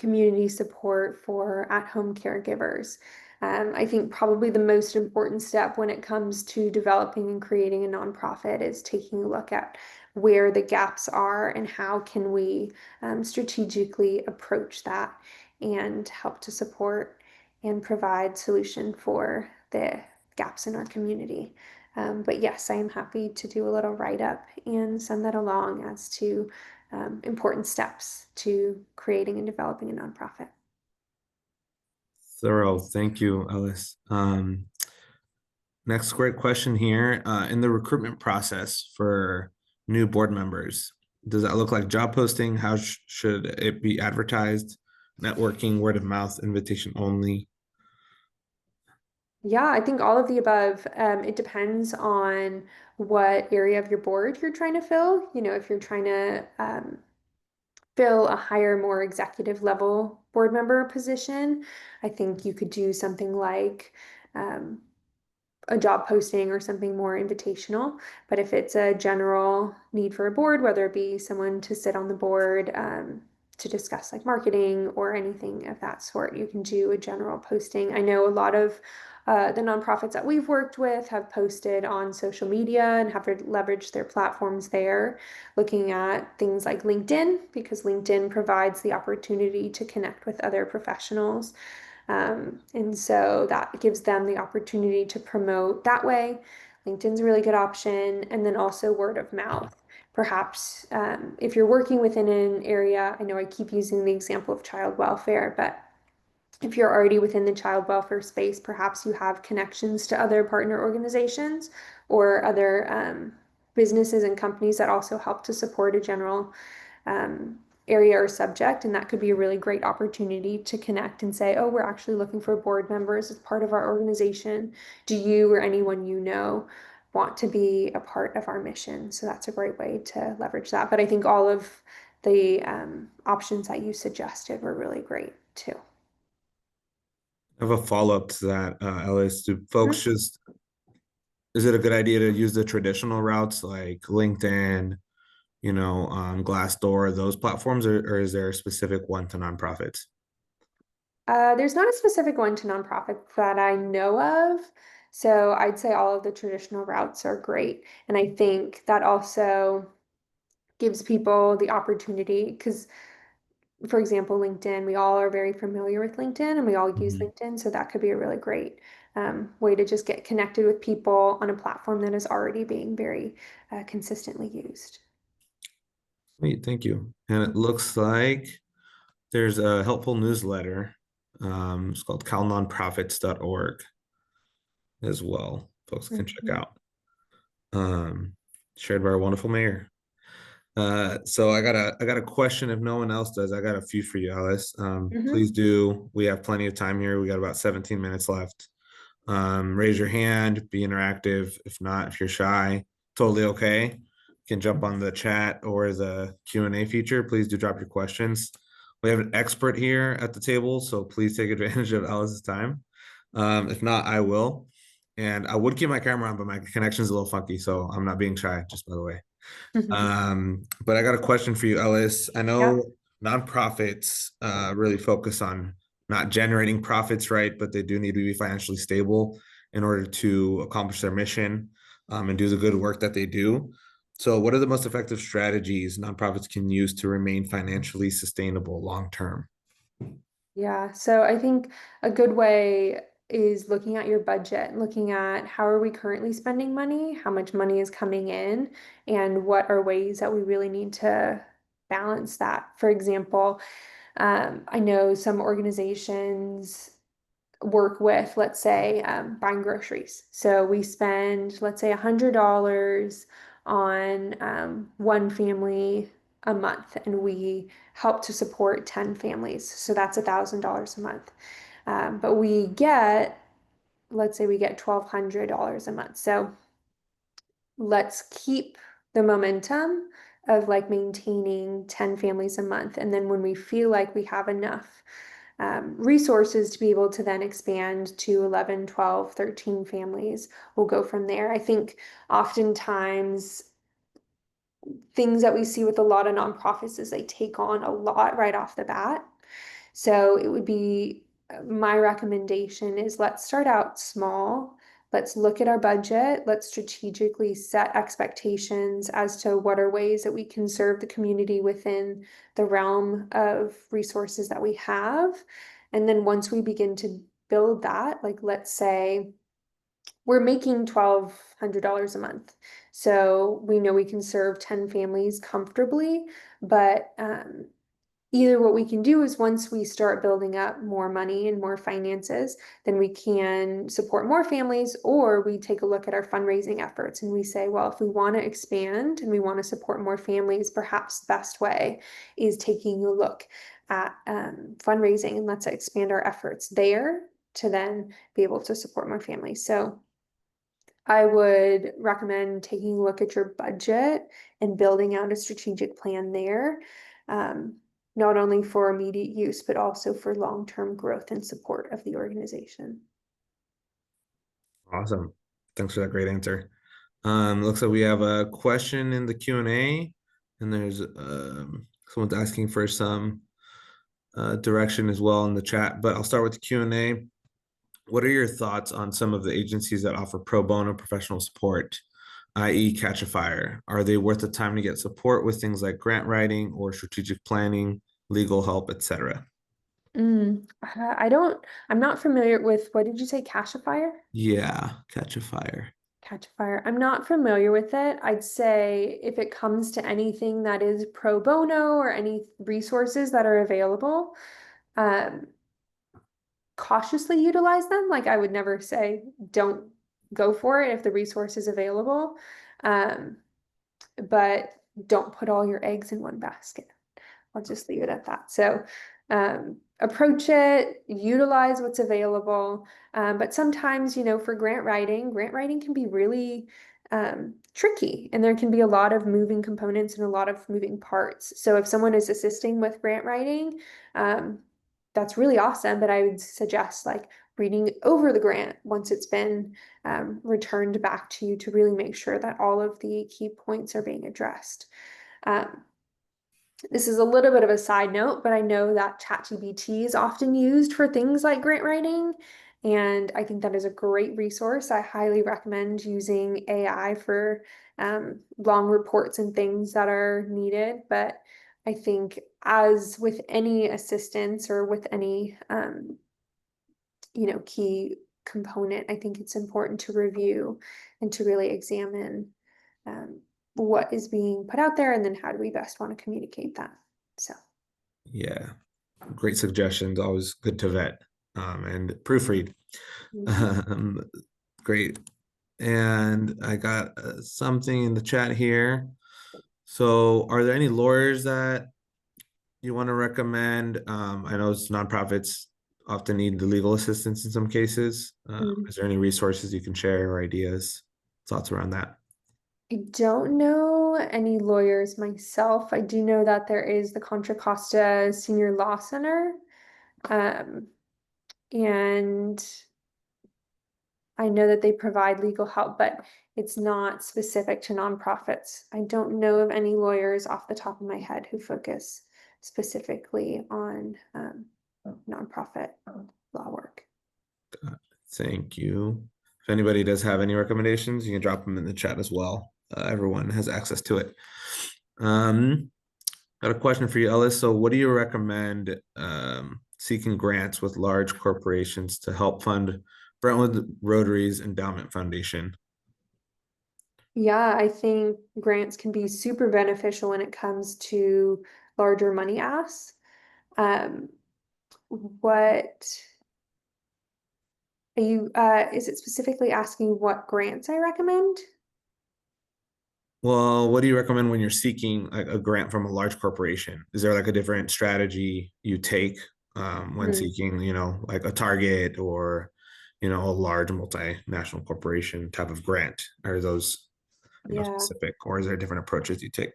community support for at-home caregivers. I think probably the most important step when it comes to developing and creating a nonprofit is taking a look at where the gaps are and how can we strategically approach that and help to support and provide solution for the gaps in our community. But yes, I am happy to do a little write-up and send that along as to important steps to creating and developing a nonprofit. Thorough. Thank you, Ellis. Next great question here. In the recruitment process for new board members, does that look like job posting? How should it be advertised? Networking, word of mouth, invitation only? Yeah, I think all of the above. It depends on what area of your board you're trying to fill. You know, if you're trying to fill a higher, more executive level board member position, I think you could do something like a job posting or something more invitational. But if it's a general need for a board, whether it be someone to sit on the board to discuss like marketing or anything of that sort, you can do a general posting. I know a lot of the nonprofits that we've worked with have posted on social media and have leveraged their platforms there, looking at things like LinkedIn, because LinkedIn provides the opportunity to connect with other professionals. And so that gives them the opportunity to promote that way. LinkedIn's a really good option. And then also word of mouth. Perhaps if you're working within an area, I know I keep using the example of child welfare, but if you're already within the child welfare space, perhaps you have connections to other partner organizations or other businesses and companies that also help to support a general area or subject. And that could be a really great opportunity to connect and say, oh, we're actually looking for board members as part of our organization. Do you or anyone you know want to be a part of our mission? So that's a great way to leverage that. But I think all of the options that you suggested were really great too. I have a follow-up to that, Ellis. Do folks just, is it a good idea to use the traditional routes like LinkedIn, Glassdoor, those platforms, or is there a specific one to nonprofits? There's not a specific one to nonprofits that I know of. So I'd say all of the traditional routes are great. And I think that also gives people the opportunity because, for example, LinkedIn, we all are very familiar with LinkedIn and we all use Mhm. LinkedIn. So that could be a really great way to just get connected with people on a platform that is already being very consistently used. Sweet, thank you. And it looks like there's a helpful newsletter. It's called calnonprofits.org as well. Folks can check Mhm. out. Shared by our wonderful mayor. So I got a question. If no one else does, I got a few for you, Alice. Please do. We have plenty of time here. We got about 17 minutes left. Raise your hand, be interactive. If not, if you're shy, totally okay. You can jump on the chat or the Q&A feature. Please do drop your questions. We have an expert here at the table, so please take advantage of Alice's time. If not, I will. And I would keep my camera on, but my connection's a little funky, so I'm not being shy, just by the way. But I got a question for you, Ellis. I know nonprofits really focus on not generating profits, right? But they do need to be financially stable in order to accomplish their mission and do the good work that they do. So, what are the most effective strategies nonprofits can use to remain financially sustainable long term? Yeah, so I think a good way is looking at your budget, looking at how are we currently spending money, how much money is coming in, and what are ways that we really need to balance that. For example, I know some organizations work with, let's say, buying groceries. So we spend, let's say, $100 on one family a month, and we help to support 10 families. So that's $1,000 a month. But we get, let's say, we get $1,200 a month. So let's keep the momentum of like maintaining 10 families a month. And then when we feel like we have enough resources to be able to then expand to 11, 12, 13 families, we'll go from there. I think oftentimes things that we see with a lot of nonprofits is they take on a lot right off the bat. So it would be my recommendation is let's start out small. Let's look at our budget. Let's strategically set expectations as to what are ways that we can serve the community within the realm of resources that we have. And then once we begin to build that, like let's say we're making $1,200 a month. So we know we can serve 10 families comfortably, but either what we can do is once we start building up more money and more finances, then we can support more families, or we take a look at our fundraising efforts and we say, well, if we want to expand and we want to support more families, perhaps the best way is taking a look at fundraising, and let's expand our efforts there to then be able to support more families. So I would recommend taking a look at your budget and building out a strategic plan there, not only for immediate use, but also for long-term growth and support of the organization. Awesome. Thanks for that great answer. Looks like we have a question in the Q&A, and there's someone's asking for some direction as well in the chat, but I'll start with the Q&A. What are your thoughts on some of the agencies that offer pro bono professional support, i.e. Catch a Fire? Are they worth the time to get support with things like grant writing or strategic planning, legal help, etc.? I'm not familiar with, what did you say, Catch a Fire? Yeah, Catch a Fire. Catch a Fire. I'm not familiar with it. I'd say if it comes to anything that is pro bono or any resources that are available, cautiously utilize them. Like I would never say don't go for it if the resource is available. But don't put all your eggs in one basket. I'll just leave it at that. So approach it, utilize what's available. But sometimes, for grant writing can be really tricky, and there can be a lot of moving components and a lot of moving parts. So if someone is assisting with grant writing, that's really awesome, but I would suggest like reading over the grant once it's been returned back to you to really make sure that all of the key points are being addressed. This is a little bit of a side note, but I know that ChatGPT is often used for things like grant writing, and I think that is a great resource. I highly recommend using AI for long reports and things that are needed, but I think as with any assistance or with any key component, I think it's important to review and to really examine what is being put out there, and then how do we best want to communicate that. So Yeah, great suggestions. Always good to vet and proofread. Great. And I got something in the chat here. So are there any lawyers that you want to recommend? I know nonprofits often need the legal assistance in some cases. Is there any resources you can share or ideas, thoughts around that? I don't know any lawyers myself. I do know that there is the Contra Costa Senior Law Center. And I know that they provide legal help, but it's not specific to nonprofits. I don't know of any lawyers off the top of my head who focus specifically on nonprofit law work. Thank you. If anybody does have any recommendations, you can drop them in the chat as well. Everyone has access to it. Got a question for you, Ellis. So what do you recommend seeking grants with large corporations to help fund Brentwood Rotary's Endowment Foundation? Yeah, I think grants can be super beneficial when it comes to larger money asks. What are you, is it specifically asking what grants I recommend? Well, what do you recommend when you're seeking a grant from a large corporation? Is there like a different strategy you take when seeking, like a Target or, a large multinational corporation type of grant? Are those, specific, or is there different approaches you take?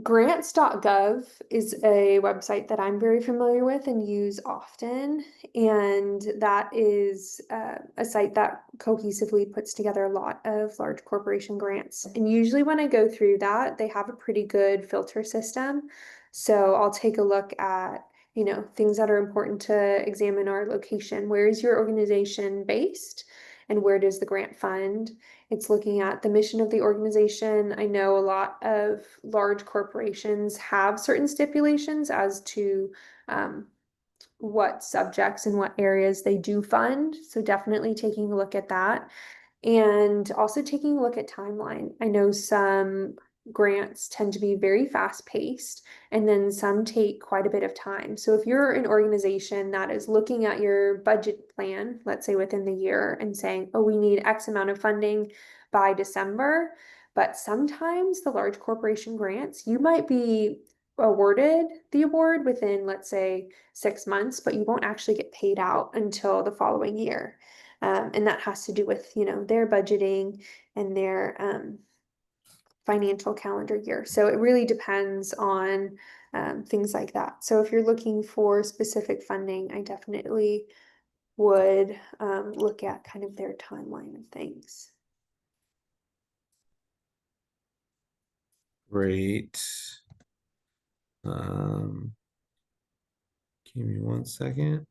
Grants.gov is a website that I'm very familiar with and use often, and that is a site that cohesively puts together a lot of large corporation grants. And usually when I go through that, they have a pretty good filter system. So I'll take a look at things that are important to examine are location. Where is your organization based? And where does the grant fund? It's looking at the mission of the organization. I know a lot of large corporations have certain stipulations as to what subjects and what areas they do fund. So definitely taking a look at that. And also taking a look at timeline. I know some grants tend to be very fast paced, and then some take quite a bit of time. So if you're an organization that is looking at your budget plan, let's say within the year, and saying, oh, we need X amount of funding by December, but sometimes the large corporation grants, you might be awarded the award within, let's say, 6 months, but you won't actually get paid out until the following year. And that has to do with, their budgeting and their financial calendar year. So it really depends on things like that. So if you're looking for specific funding, I definitely would look at kind of their timeline of things. Great. Give me 1 second.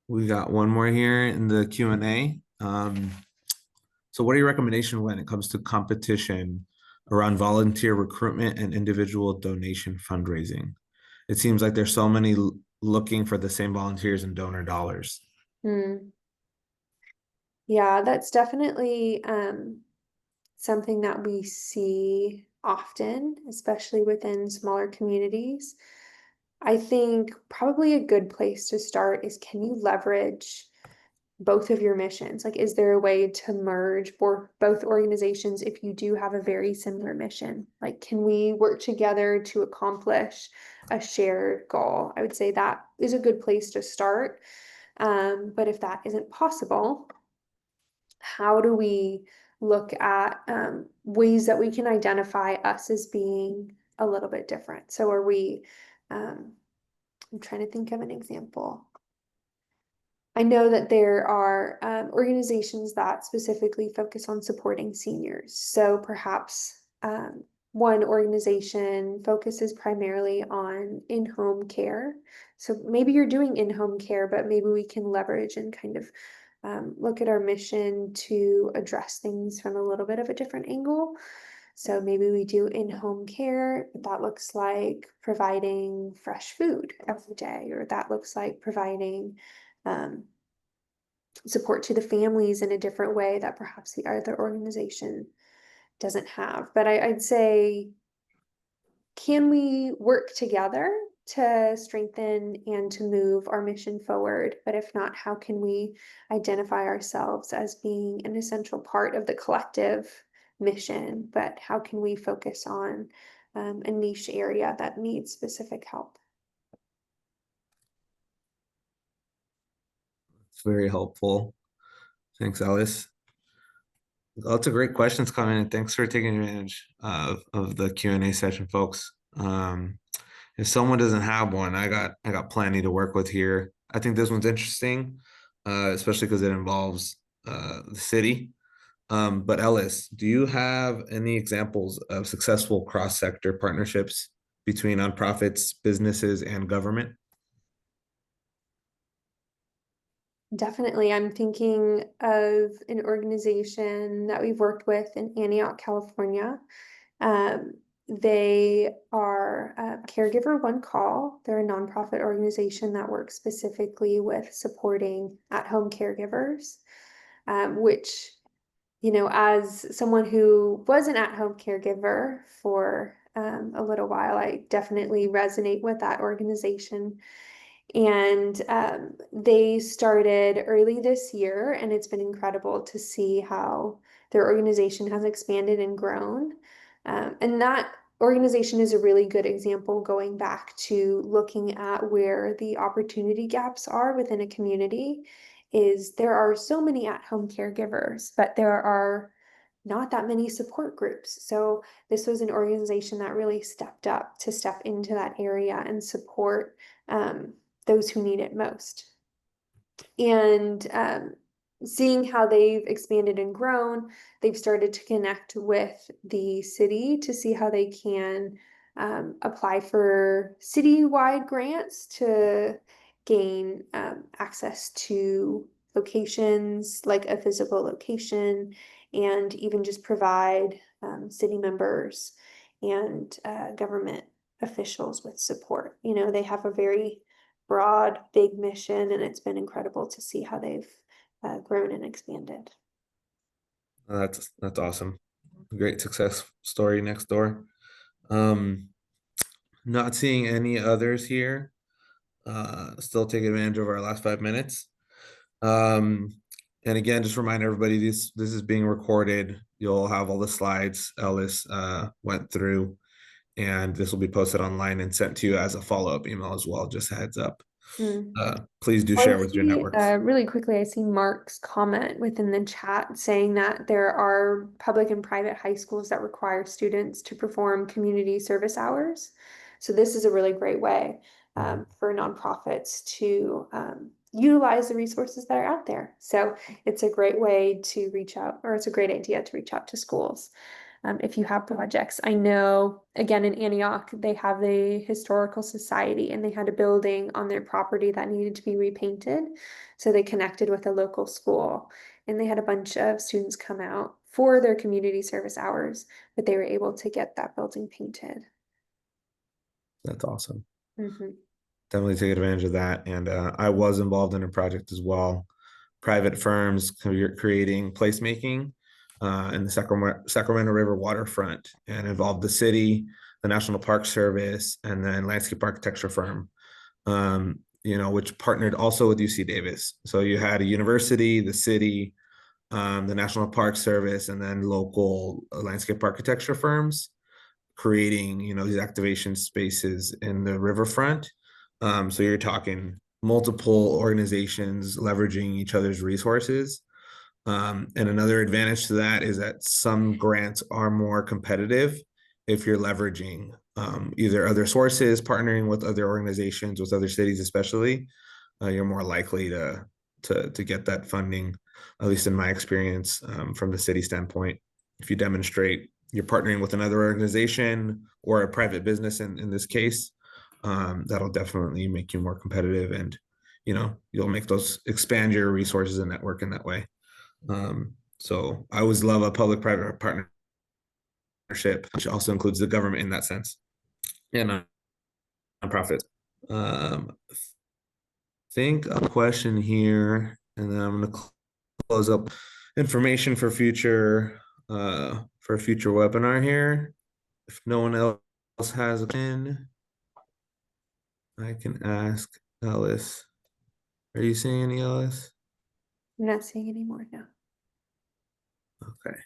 We got one more here in the Q&A. So what are your recommendations when it comes to competition around volunteer recruitment and individual donation fundraising? It seems like there's so many looking for the same volunteers and donor dollars. Yeah, that's definitely something that we see often, especially within smaller communities. I think probably a good place to start is, can you leverage both of your missions? Like, is there a way to merge both organizations if you do have a very similar mission? Like, can we work together to accomplish a shared goal? I would say that is a good place to start. But if that isn't possible, how do we look at ways that we can identify us as being a little bit different? So are we, I'm trying to think of an example. I know that there are organizations that specifically focus on supporting seniors. So perhaps one organization focuses primarily on in-home care. So maybe you're doing in-home care, but maybe we can leverage and kind of look at our mission to address things from a little bit of a different angle. So maybe we do in-home care, but that looks like providing fresh food every day, or that looks like providing support to the families in a different way that perhaps the other organization doesn't have. But I'd say, can we work together to strengthen and to move our mission forward? But if not, how can we identify ourselves as being an essential part of the collective mission? But how can we focus on a niche area that needs specific help? It's very helpful. Thanks, Alice. Lots of great questions coming in. Thanks for taking advantage of the Q&A session, folks. If someone doesn't have one, I got plenty to work with here. I think this one's interesting, especially because it involves the city. But Ellis, do you have any examples of successful cross-sector partnerships between nonprofits, businesses, and government? Definitely. I'm thinking of an organization that we've worked with in Antioch, California. They are Caregiver One Call. They're a nonprofit organization that works specifically with supporting at-home caregivers, which, as someone who was an at-home caregiver for a little while, I definitely resonate with that organization. And they started early this year, and it's been incredible to see how their organization has expanded and grown. And that organization is a really good example, going back to looking at where the opportunity gaps are within a community. Is there are so many at-home caregivers, but there are not that many support groups. So this was an organization that really stepped up to step into that area and support those who need it most. And seeing how they've expanded and grown, they've started to connect with the city to see how they can apply for citywide grants to gain access to locations, like a physical location, and even just provide city members and government officials with support. You know, they have a very broad, big mission, and it's been incredible to see how they've grown and expanded. That's awesome. Great success story next door. Not seeing any others here. Still take advantage of our last 5 minutes. And again, just remind everybody this is being recorded. You'll have all the slides Ellis went through, and this will be posted online and sent to you as a follow-up email as well. Just a heads up. Please do share with your networks. Really quickly, I see Mark's comment within the chat saying that there are public and private high schools that require students to perform community service hours. So this is a really great way for nonprofits to utilize the resources that are out there. So it's a great way to reach out, or it's a great idea to reach out to schools. If you have projects. I know, again, in Antioch, they have the Historical Society, and they had a building on their property that needed to be repainted. So they connected with a local school, and they had a bunch of students come out for their community service hours, but they were able to get that building painted. That's awesome. Mm-hmm. Definitely take advantage of that. And I was involved in a project as well. Private firms creating placemaking in the Sacramento River waterfront, and involved the city, the National Park Service, and then landscape architecture firm, which partnered also with UC Davis. So you had a university, the city, the National Park Service, and then local landscape architecture firms creating, these activation spaces in the riverfront. So you're talking multiple organizations leveraging each other's resources. And another advantage to that is that some grants are more competitive if you're leveraging either other sources, partnering with other organizations, with other cities especially. You're more likely to get that funding, at least in my experience, from the city standpoint. If you demonstrate you're partnering with another organization or a private business in this case, that'll definitely make you more competitive, and you'll make those, expand your resources and network in that way. So I always love a public-private partnership, which also includes the government in that sense, and nonprofits. Think a question here, and then I'm going to close up information for future webinar here. If no one else has a pin, I can ask Ellis. Are you seeing any, Ellis? I'm not seeing any more now. Okay.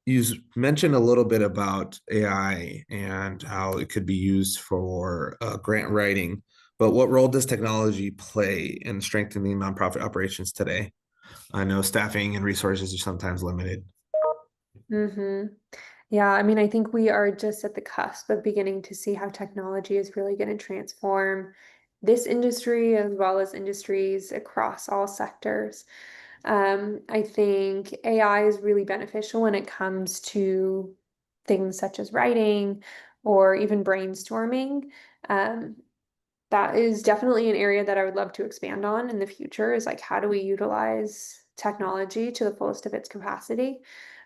You mentioned a little bit about AI and how it could be used for grant writing, but what role does technology play in strengthening nonprofit operations today? I know staffing and resources are sometimes limited. Mm-hmm. Yeah, I mean, I think we are just at the cusp of beginning to see how technology is really going to transform this industry as well as industries across all sectors. I think AI is really beneficial when it comes to things such as writing or even brainstorming. That is definitely an area that I would love to expand on in the future, is like, how do we utilize technology to the fullest of its capacity?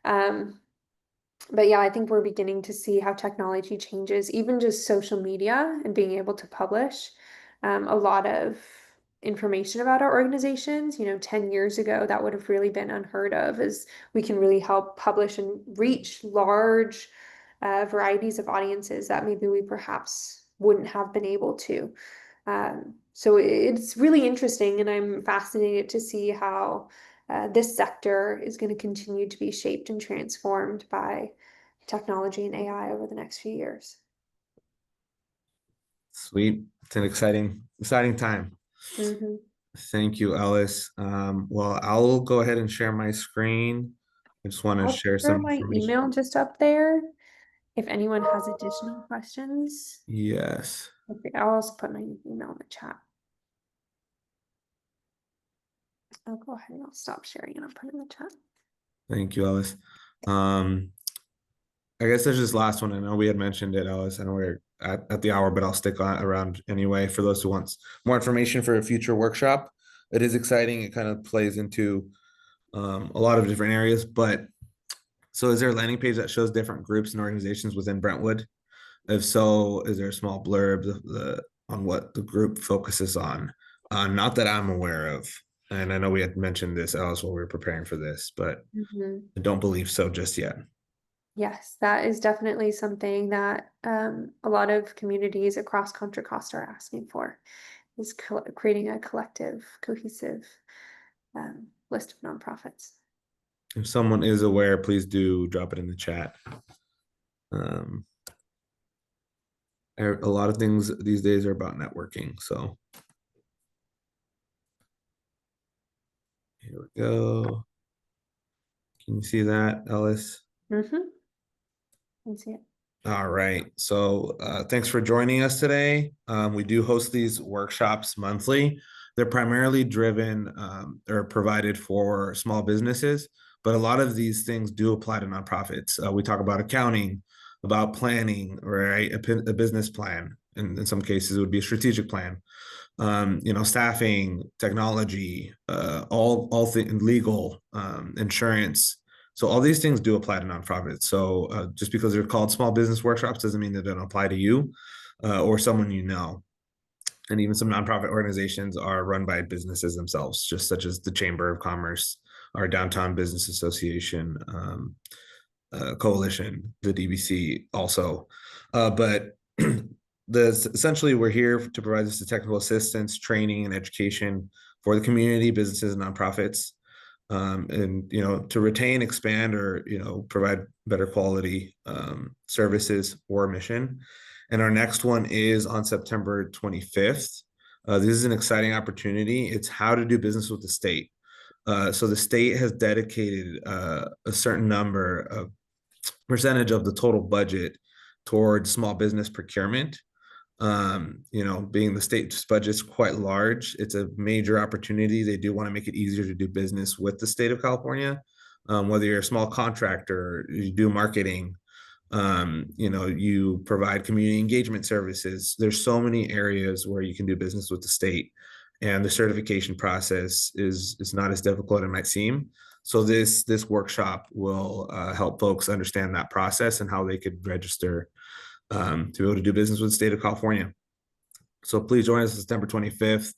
But yeah, I think we're beginning to see how technology changes, even just social media and being able to publish a lot of information about our organizations. 10 years ago, that would have really been unheard of, as we can really help publish and reach large varieties of audiences that maybe we perhaps wouldn't have been able to. So it's really interesting, and I'm fascinated to see how this sector is going to continue to be shaped and transformed by technology and AI over the next few years. Sweet. It's an exciting time. Mm-hmm. Thank you, Ellis. Well, I'll go ahead and share my screen. I just want to I'll share throw some my information. email just up there if anyone has additional questions. Yes. Okay, I'll also put my email in the chat. I'll go ahead and I'll stop sharing and I'll put it in the chat. Thank you, Ellis. I guess there's this last one. I know we had mentioned it, Alice. I know we're at the hour, but I'll stick on around anyway for those who want more information for a future workshop. It is exciting. It kind of plays into a lot of different areas. But so is there a landing page that shows different groups and organizations within Brentwood? If so, is there a small blurb on what the group focuses on? Not that I'm aware of. And I know we had mentioned this, Alice, while we were preparing for this, but Mhm. I don't believe so just yet. Yes, that is definitely something that a lot of communities across Contra Costa are asking for, is creating a collective, cohesive list of nonprofits. If someone is aware, please do drop it in the chat. A lot of things these days are about networking. So here we go. Can you see that, Ellis? Mm-hmm. Let's see it. All right. So thanks for joining us today. We do host these workshops monthly. They're primarily driven or provided for small businesses, but a lot of these things do apply to nonprofits. We talk about accounting, about planning, right? A business plan. And in some cases, it would be a strategic plan. Staffing, technology, all things, legal, insurance. So all these things do apply to nonprofits. So just because they're called small business workshops doesn't mean that they don't apply to you or someone you know. And even some nonprofit organizations are run by businesses themselves, just such as the Chamber of Commerce, our Downtown Business Association, Coalition, the DBC also. But essentially we're here to provide this technical assistance, training, and education for the community, businesses, and nonprofits. And to retain, expand, or provide better quality services or mission. And our next one is on September 25th. This is an exciting opportunity. It's how to do business with the state. So the state has dedicated a certain number of percentage of the total budget towards small business procurement. Being the state's budget's quite large, it's a major opportunity. They do want to make it easier to do business with the state of California. Whether you're a small contractor, you do marketing, you provide community engagement services. There's so many areas where you can do business with the state, and the certification process is not as difficult as it might seem. So this workshop will help folks understand that process and how they could register to be able to do business with the state of California. So please join us September 25th.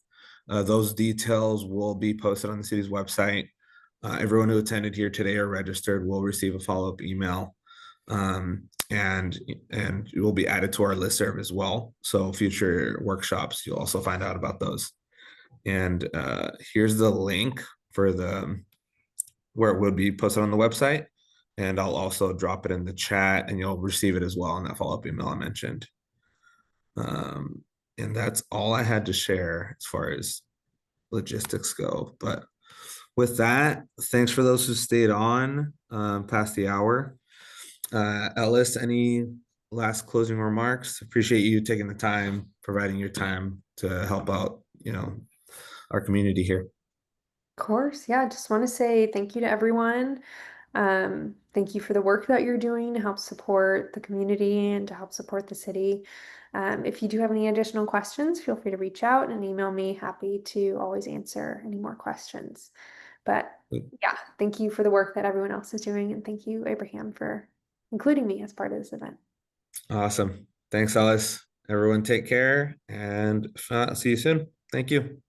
Those details will be posted on the city's website. Everyone who attended here today or registered will receive a follow-up email, and it will be added to our listserv as well. So future workshops, you'll also find out about those. And here's the link for where it will be posted on the website. And I'll also drop it in the chat, and you'll receive it as well in that follow-up email I mentioned. And that's all I had to share as far as logistics go. But with that, thanks for those who stayed on past the hour. Ellis, any last closing remarks? Appreciate you taking the time, providing your time to help out, our community here. Of course, yeah, I just want to say thank you to everyone. Thank you for the work that you're doing to help support the community and to help support the city. If you do have any additional questions, feel free to reach out and email me. Happy to always answer any more questions. But yeah, thank you for the work that everyone else is doing. And thank you, Abraham, for including me as part of this event. Awesome. Thanks, Ellis. Everyone take care and see you soon. Thank you.